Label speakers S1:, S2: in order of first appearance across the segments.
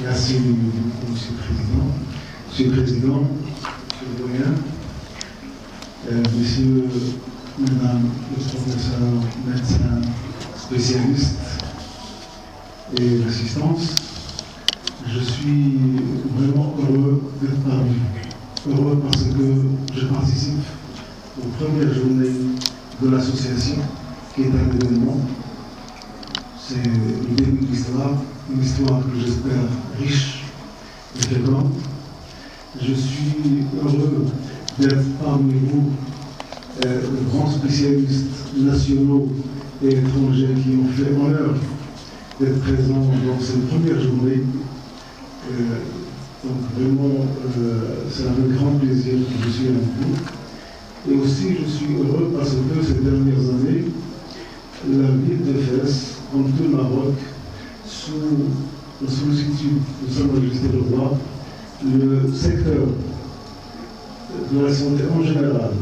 S1: Merci beaucoup, Monsieur le Président. Monsieur le Président, Monsieur le Doyen, Monsieur, Madame le professeur, médecin, spécialiste et l'assistance, je suis vraiment heureux d'être parmi vous. Heureux parce que je participe aux premières journées de l'association, qui est un événement. C'est le début de l'histoire, une histoire que j'espère riche et féconde. Je suis heureux d'être parmi vous, de grands spécialistes nationaux et étrangers qui ont fait honneur d'être présents dans cette première journée. Donc vraiment, c'est avec grand plaisir que je suis avec vous. Et aussi, je suis heureux parce que ces dernières années, la ville de Fès, comme tout le Maroc, sous la sollicitude de Sa Majesté le Roi, le secteur de la santé en général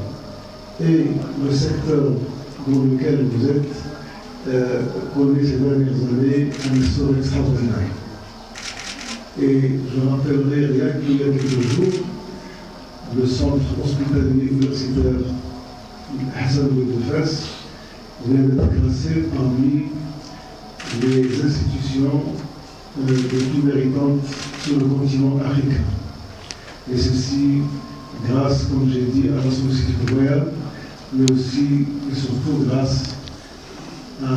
S1: et le secteur dans lequel vous êtes connaît ces dernières années un essor extraordinaire. Et je rappellerai rien qu'il y a quelques jours, le centre hospitalier universitaire Hassan de Fès vient d'être classé parmi les institutions les plus méritantes sur le continent africain. Et ceci grâce, comme j'ai dit, à la sollicitude royale, mais aussi et surtout grâce à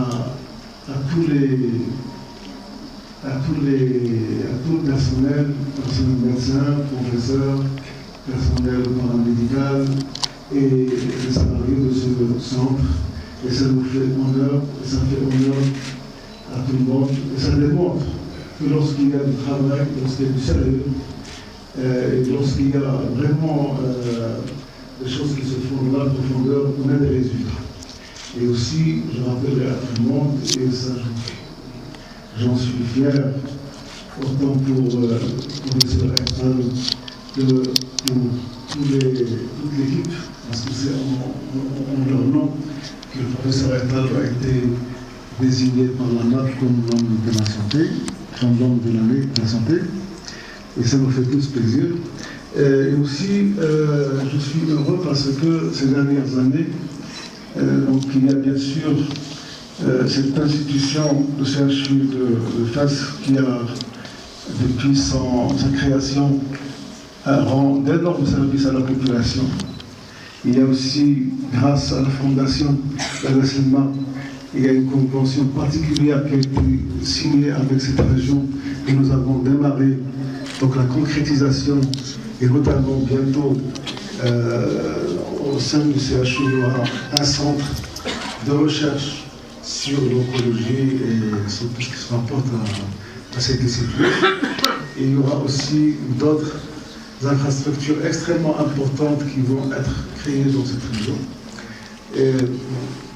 S1: tout le personnel médecin, professeur, personnel paramédical et les salariés de ce centre. Et ça nous fait honneur, et ça fait honneur à tout le monde. Et ça démontre que lorsqu'il y a du travail, lorsqu'il y a du sérieux, et lorsqu'il y a vraiment des choses qui se font dans la profondeur, on a des résultats. Et aussi, je rappellerai à tout le monde, et ça j'en suis fier, autant pour le professeur Ektal que pour toute l'équipe, parce que c'est en leur nom que le professeur Ektal a été désigné par la MAP comme l'homme de la santé, comme l'homme de l'année de la santé, et ça nous fait tous plaisir. Et aussi, je suis heureux parce que ces dernières années, donc il y a bien sûr cette institution de CHU de Fès qui a, depuis sa création, rend d'énormes services à la population. Il y a aussi, grâce à la fondation d'Al-Selma, il y a une convention particulière qui a été signée avec cette région et nous avons démarré donc la concrétisation et notamment bientôt au sein du CHU il y aura un centre de recherche sur l'oncologie et sur tout ce qui se rapporte à cette discipline. Et il y aura aussi d'autres infrastructures extrêmement importantes qui vont être créées dans cette région. Et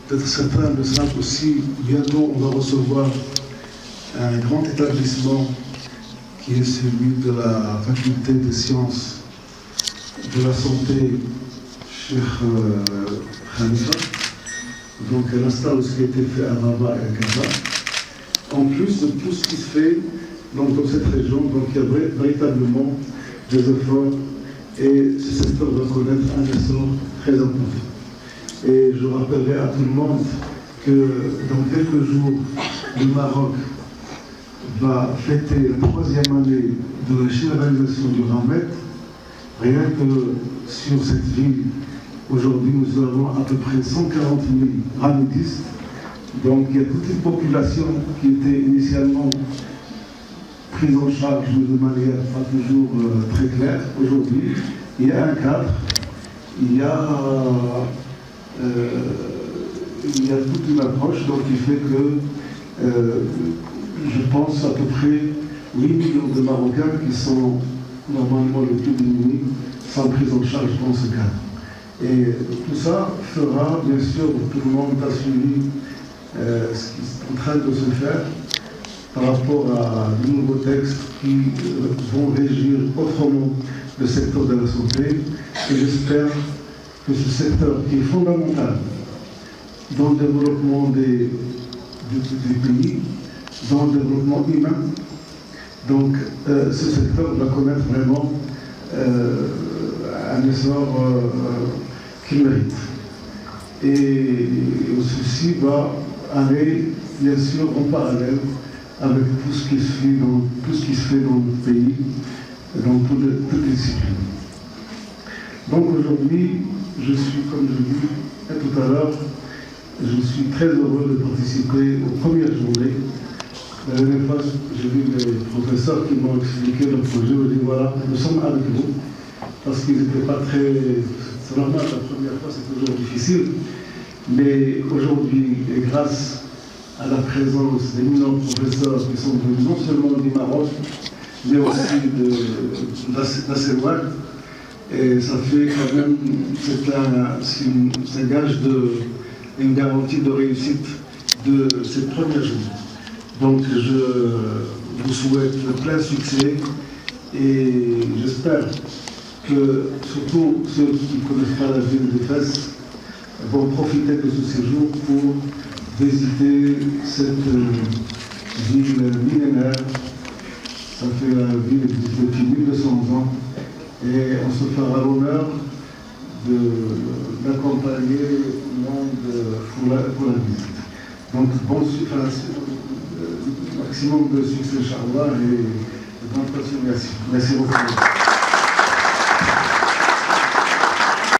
S1: peut-être certains le savent aussi, bientôt on va recevoir un grand établissement qui est celui de la faculté des sciences de la santé chez Khalifa. Donc à l'instar de ce qui a été fait à Rabat et à Gaza. En plus de tout ce qui se fait donc, dans cette région, donc il y a véritablement des efforts et ce secteur va connaître un essor très important. Et je rappellerai à tout le monde que dans quelques jours, le Maroc va fêter la 3e année de la généralisation du Ramet. Rien que sur cette ville, aujourd'hui nous avons à peu près 140 000 ramédistes. Donc il y a toute une population qui était initialement prise en charge de manière pas toujours très claire. Aujourd'hui, il y a un cadre, il y a toute une approche donc qui fait que je pense à peu près 8 millions de Marocains qui sont normalement les plus démunis sans prise en charge dans ce cadre. Et tout ça fera, bien sûr, tout le monde a suivi ce qui est en train de se faire par rapport à de nouveaux textes qui vont régir autrement le secteur de la santé. Et j'espère que ce secteur qui est fondamental dans le développement du pays, dans le développement humain, Donc ce secteur va connaître vraiment un essor qu'il mérite. Et ceci va aller, bien sûr, en parallèle avec tout ce qui se fait dans le pays, dans toutes les disciplines. Donc aujourd'hui, je suis, comme je dis tout à l'heure, je suis très heureux de participer aux premières journées. La dernière fois, j'ai vu les professeurs qui m'ont expliqué le projet. Je me dis voilà, nous sommes avec vous, parce qu'ils n'étaient pas très. C'est normal, la première fois c'est toujours difficile, mais aujourd'hui, et grâce à la présence d'éminents professeurs qui sont venus non seulement du Maroc, mais aussi de la CEMAC, et ça fait quand même, c'est un gage une garantie de réussite de cette première journée. Donc je vous souhaite plein succès et j'espère que surtout ceux qui ne connaissent pas la ville de Fès vont profiter de ce séjour pour visiter cette ville millénaire. Ça fait la ville depuis 1200 ans et on se fera l'honneur d'accompagner le monde pour la visite. Donc, maximum de succès, Inch'Allah, et de bonne continuation. Merci beaucoup.